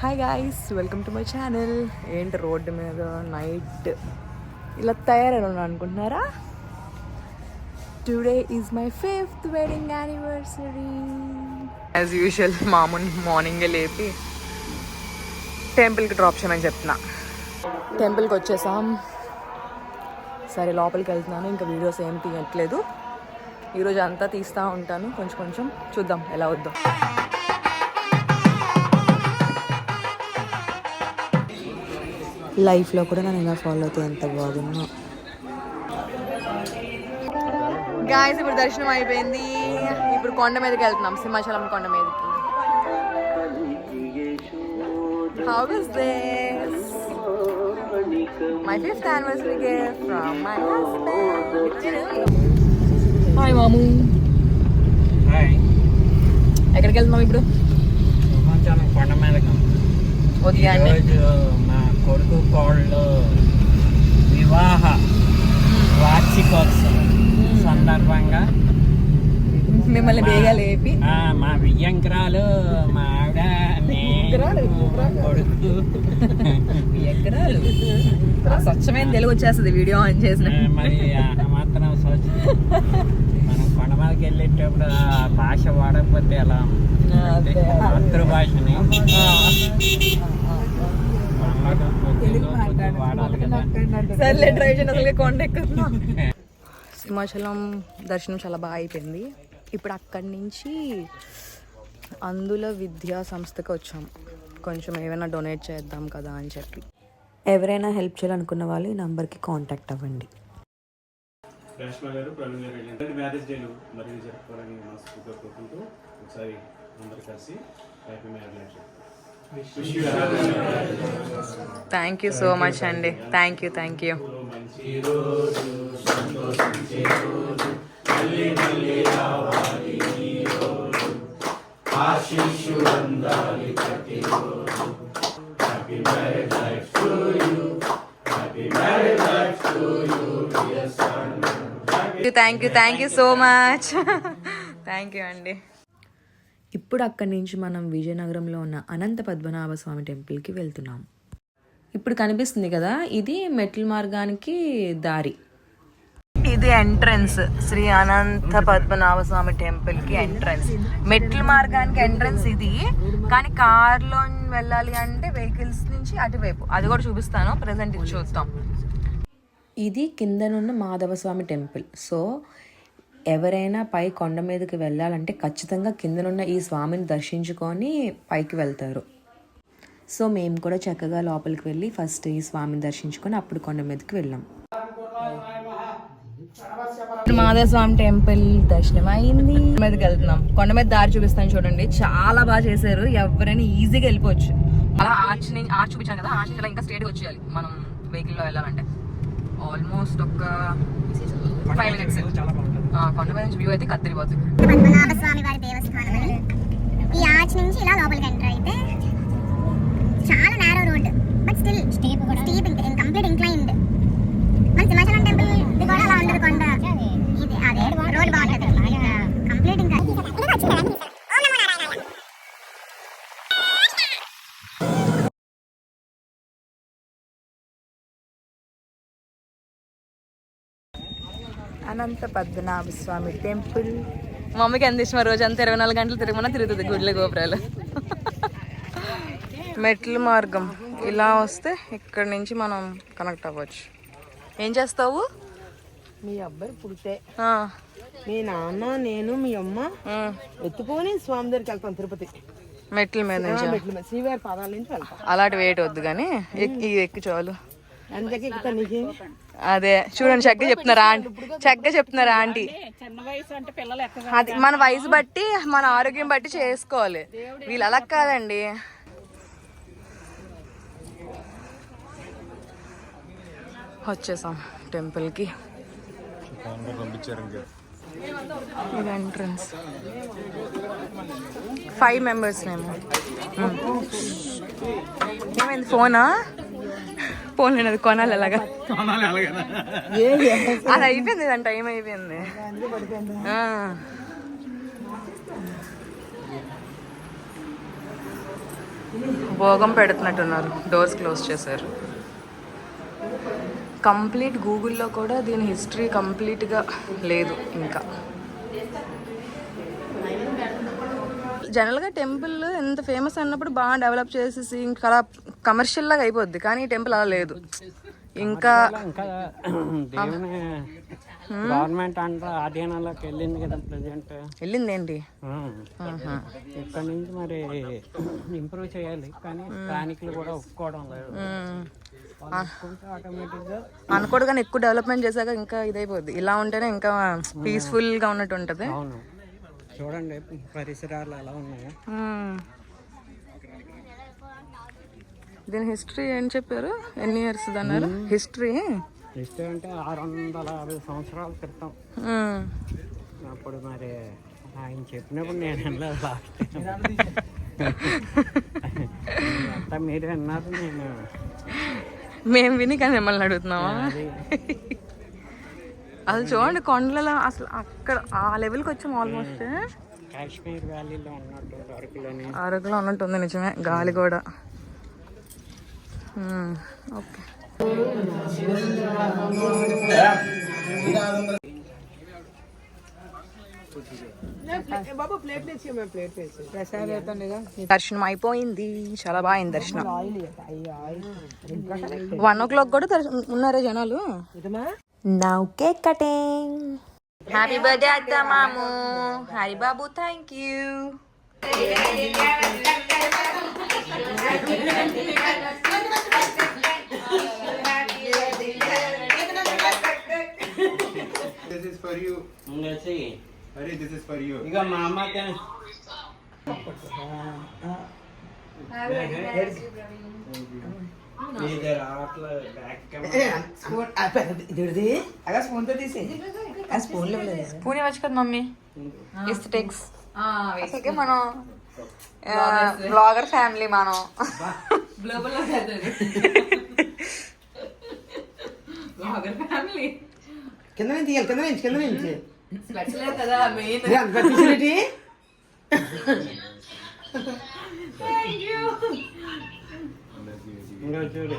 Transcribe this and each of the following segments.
Hi guys, welcome to my channel. ఏంటి road మీద night ఇలా తయారైనా అనుకుంటున్నారా? Today is my 5th wedding anniversary. As usual మార్నింగే లేపి టెంపుల్కి డ్రాప్ చేయమని చెప్తున్నా. టెంపుల్కి వచ్చేసాం. సరే లోపలికి వెళ్తున్నాను. ఇంకా వీడియోస్ ఏం తీయట్లేదు. ఈరోజు అంతా తీస్తూ ఉంటాను, కొంచెం కొంచెం చూద్దాం ఎలా వద్దాం. లైఫ్లో కూడా నన్ను ఇలా ఫాలో అయితే ఎంత బాగున్నా. గాయ్స్, ఇప్పుడు దర్శనం అయిపోయింది. ఇప్పుడు కొండ మీదకి వెళ్తున్నాం, సింహాచలం కొండ మీదకి. How is this? My 5th anniversary gift from my husband. Hi మాము. హాయ్. ఎక్కడికి వెళ్తున్నాం ఇప్పుడు? కొండ మీదకి. ఉదయాన్నే మా కొడుకు కోళ్ళు వివాహ వార్షికోత్సవం సందర్భంగా మిమ్మల్ని బేగా లేపి మా వియ్యంకరాలు, మా ఆవిడ, కొడుకు స్వచ్ఛమైన తెలుగు వచ్చేస్తుంది వీడియో ఆన్ చేసిన. మరి మాత్రం మనం కొండ మీదకి వెళ్ళేటప్పుడు ఆ భాష వాడకపోతే ఎలా? మాతృభాషని వాడాలి కదా. సర్లే, డ్రైవ్ చేయడం అసలు కొండ ఎక్కుతున్నాం. సింహాచలం దర్శనం చాలా బాగా అయిపోయింది. ఇప్పుడు అక్కడి నుంచి అందుల విద్యా సంస్థకి వచ్చాం. కొంచెం ఏమైనా డొనేట్ చేద్దాం కదా అని చెప్పి. ఎవరైనా హెల్ప్ చేయాలనుకున్న వాళ్ళు ఈ నంబర్కి కాంటాక్ట్ అవ్వండి. రేష్మ గారు, ప్రవీణ్ గారు ఏంటంటే మ్యారేజ్ డేలు మరియు జరుపుకోవాలని మనస్ఫూర్తిగా కోరుకుంటూ ఒకసారి అందరు కలిసి happy marriage. Thank you so much అండి. Thank you. Thank you so much. Thank you అండి. ఇప్పుడు అక్కడి నుంచి మనం విజయనగరంలో ఉన్న అనంత పద్మనాభ స్వామి టెంపుల్కి వెళ్తున్నాం. ఇప్పుడు కనిపిస్తుంది కదా, ఇది మెట్ల మార్గానికి దారి. ఇది ఎంట్రన్స్, శ్రీ అనంత పద్మనాభ స్వామి టెంపుల్కి ఎంట్రన్స్. మెట్ల మార్గానికి ఎంట్రన్స్ ఇది, కానీ కార్లో వెళ్ళాలి అంటే వెహికల్స్ నుంచి అటువైపు. అది కూడా చూపిస్తాను, ప్రజెంట్ ఇది చూద్దాం. ఇది కిందనున్న మాధవ స్వామి టెంపుల్. సో ఎవరైనా పై కొండ మీదకి వెళ్ళాలంటే ఖచ్చితంగా కిందనున్న ఈ స్వామిని దర్శించుకొని పైకి వెళ్తారు. సో మేము కూడా చక్కగా లోపలికి వెళ్ళి ఫస్ట్ ఈ స్వామిని దర్శించుకొని అప్పుడు కొండ మీదకి వెళ్ళాం. మాధవ స్వామి టెంపుల్ దర్శనం అయింది. మీదకి వెళ్తున్నాం. కొండ మీద దారి చూపిస్తాను చూడండి, చాలా బాగా చేశారు. ఎవరైనా ఈజీగా వెళ్ళిపోవచ్చు. అలా ఆర్చ్ చూపించాను కదా, ఆర్చ్ ఇంకా స్ట్రేట్గా వచ్చేయాలి మనం వెహికల్లో వెళ్ళాలంటే. ఆల్మోస్ట్ ఒక 5 minutes. కొండ మీద నుంచి వ్యూ అయితే కత్తిరిపోతుంది. పద్మనాభ స్వామి వారి దేవస్థానం. ఈ ఆర్చ్ నుంచి ఇలా లోపలికి ఎంటర్ అయితే చాలా narrow road, but still steep complete inclined. మన సింహాచలం టెంపుల్ ఇది కూడా అలా ఉండదు. కొండ ఇది అదే రోడ్ బాగుంటుంది కంప్లీట్. ఇంకా అనంత పద్మనాభ స్వామి టెంపుల్. మా మమ్మీకి ఎంత ఇష్టం, రోజు అంతా 24 గంటలు తిరగమన్నా తిరుగుతుంది గుడ్ల గోపురాలు. మెట్ల మార్గం ఇలా వస్తే ఇక్కడి నుంచి మనం కనెక్ట్ అవ్వచ్చు. ఏం చేస్తావు? మీ అబ్బాయి పుడితే మీ నాన్న, నేను, మీ అమ్మ ఎత్తుకొని స్వామి దగ్గరికి వెళ్తాం తిరుపతి. మెట్ల మీద నుంచి, మెట్ల మీద శ్రీవారి పాదాల నుంచి వెళ్తాం. అలాంటి వెయిట్ వద్దు కానీ ఎక్కి చాలు. అందుకే ఇక్కడ నీకు అదే చూడండి, చక్కగా చెప్తున్నారా ఆంటీ. అది మన వయసు బట్టి, మన ఆరోగ్యం బట్టి చేసుకోవాలి. వీళ్ళు అలా కాదండి. వచ్చేసాం టెంపుల్కి. ఇది ఎంట్రన్స్. 5 members మేము. ఏమైంది? ఫోనా? ఫోన్ లేదు, కొనాలి. అలాగా అది అయిపోయింది, దాని టైం అయిపోయింది. భోగం పెడుతున్నట్టున్నారు, డోర్స్ క్లోజ్ చేశారు. కంప్లీట్ గూగుల్లో కూడా దీని హిస్టరీ కంప్లీట్గా లేదు ఇంకా. జనరల్గా టెంపుల్ ఎంత ఫేమస్ అన్నప్పుడు బాగా డెవలప్ చేసేసి ఇంకా అలా కమర్షియల్ లాగా అయిపోద్ది, కానీ ఈ టెంపుల్ అలా లేదు. ఇంకా ఇంకా దేవుని గవర్నమెంట్ అంటే ఆధీనంలోకి వెళ్ళింది కదా ప్రజెంట్. వెళ్ళింది ఏంటి? ఇక్కడ నుంచి మరి ఇంప్రూవ్ చేయాలి, కానీ స్థానికులు కూడా ఒప్పుకోవడం లేదు. ఆటోమేటిక్గా అనుకోడు, కానీ ఎక్కువ డెవలప్మెంట్ చేశాక ఇంకా ఇదైపోద్ది. ఇలా ఉంటేనే ఇంకా పీస్ఫుల్గా ఉన్నట్టు ఉంటుంది. అవును, చూడండి పరిసరాలు ఎలా ఉన్నాయో. దీని హిస్టరీ ఏం చెప్పారు? ఎన్ని ఇయర్స్ అన్నారు హిస్టరీ? హిస్టరీ అంటే 650 సంవత్సరాల క్రితం. అప్పుడు మరి ఆయన చెప్పినప్పుడు నేను వెళ్ళలేదు లాస్ట్ అంతా మీరే అన్నారు. మేము విని కానీ మిమ్మల్ని అడుగుతున్నావా? అసలు చూడండి కొండలలో అసలు అక్కడ ఆ లెవెల్కి వచ్చాం ఆల్మోస్ట్. కాశ్మీర్ వ్యాలీలో ఉన్నట్టు అరకులో ఉన్నట్టుంది, నిజమే. గాలి కూడా ఓకే. దర్శనం అయిపోయింది, చాలా బాగా అయింది దర్శనం. 1 o'clock కూడా ఉన్నారే జనాలు. Now cake cutting. Happy birthday అత్త మాము. Hari Babu, thank you. This is for you. Hari, this is for you. ఇక మా అమ్మకి స్పూన్ ఇవ్వచ్చు కదా మమ్మీ. ఇస్టెక్స్ అసలుకే మనం బ్లాగర్ ఫ్యామిలీ మనం. కింద నుంచి తీయాలి, కింద నుంచి కదా మెయిన్. చూడు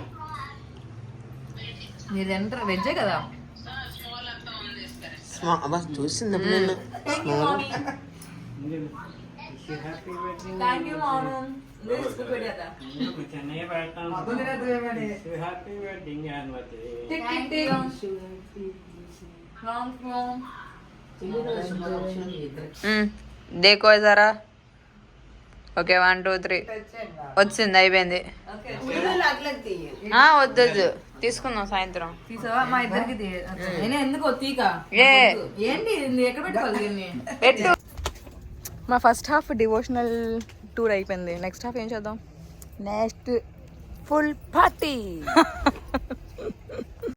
మీరు ఎంత వెజ్జే కదా? చూసింది నేను. థ్యాంక్ యూ మాము. చెన్నై పెడతాను. Happy wedding anniversary. దేకో జరా. ఓకే 1 2 3 వచ్చింది, అయిపోయింది. వద్దు తీసుకుందాం సాయంత్రం. మా ఇద్దరికి ఎందుకు తీక ఏంటి ఎక్కడ పెట్టుకోవాలి? పెట్టు. మా ఫస్ట్ హాఫ్ డివోషనల్ టూర్ అయిపోయింది. నెక్స్ట్ హాఫ్ ఏం చేద్దాం? Next full party.